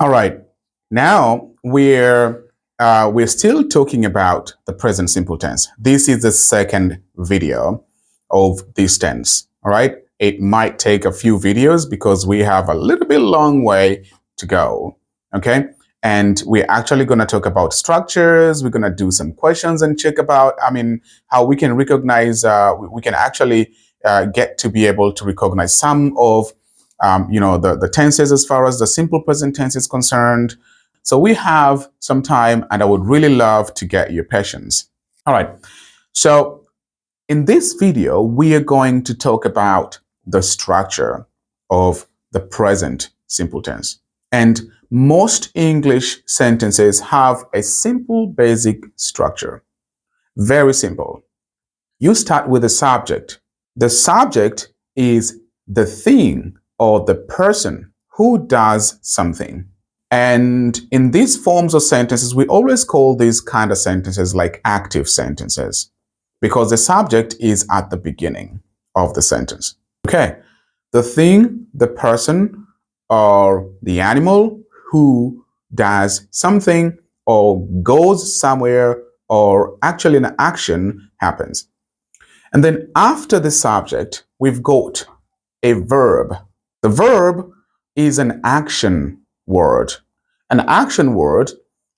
All right. Now we're still talking about the present simple tense. This is the second video of this tense. All right. It might take a few videos because we have a little bit long way to go. Okay. And we're actually going to talk about structures. We're going to do some questions and check about, how we can recognize, we can actually get to be able to recognize some of, the tenses as far as the simple present tense is concerned. So we have some time and I would really love to get your patience. All right. So in this video, we are going to talk about the structure of the present simple tense. And most English sentences have a simple basic structure. Very simple. You start with the subject. The subject is the thing or the person who does something. And in these forms of sentences, we always call these kind of sentences like active sentences because the subject is at the beginning of the sentence. Okay. The thing, the person, or the animal who does something or goes somewhere or actually an action happens. And then after the subject, we've got a verb. The verb is an action word. An action word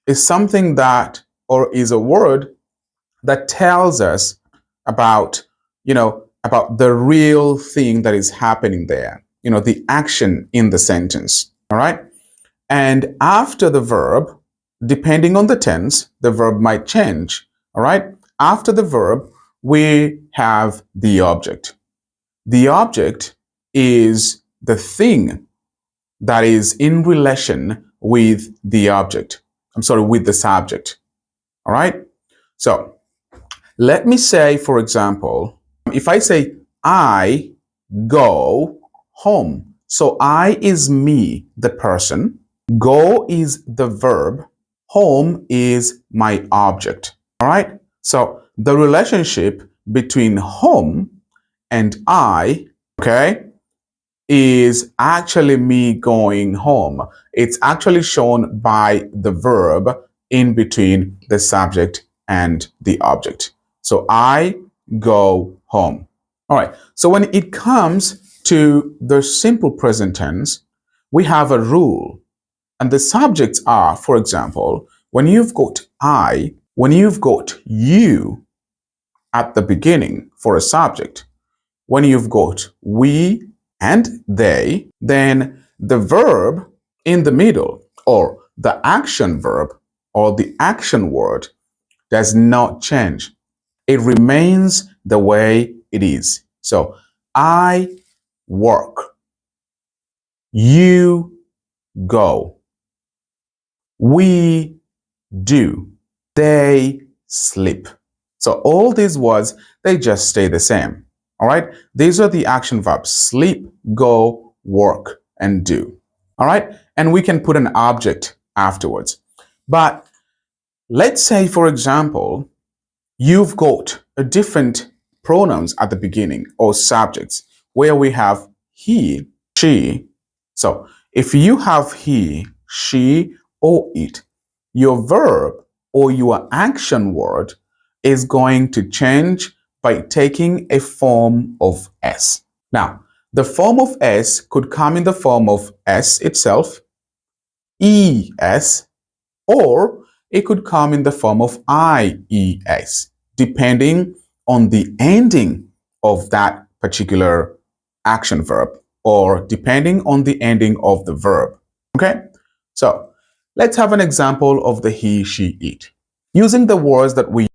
is something that, or is a word that tells us about, about the real thing that is happening there, the action in the sentence. All right. And after the verb, depending on the tense, the verb might change. All right. After the verb, we have the object. The object is the thing that is in relation with the object. With the subject. All right. So let me say, for example, if I say, I go home. So I is me, the person. Go is the verb. Home is my object. All right. So the relationship between home and I, okay, is actually me going home. It's actually shown by the verb in between the subject and the object. So I go home. All right. So when it comes to the simple present tense, we have a rule. And the subjects are, for example, when you've got I, when you've got you at the beginning for a subject, when you've got we and they, then the verb in the middle or the action verb or the action word does not change. It remains the way it is. So I work. You go. We do. They sleep. So all these words, they just stay the same. All right. These are the action verbs: sleep, go, work, and do. All right. And we can put an object afterwards. But let's say, for example, you've got a different pronouns at the beginning or subjects where we have he, she. So if you have he, she, or it, your verb or your action word is going to change by taking a form of S. Now, the form of S could come in the form of S itself, ES, or it could come in the form of IES, depending on the ending of that particular action verb or depending on the ending of the verb. Okay? So let's have an example of the he, she, it. Using the words that we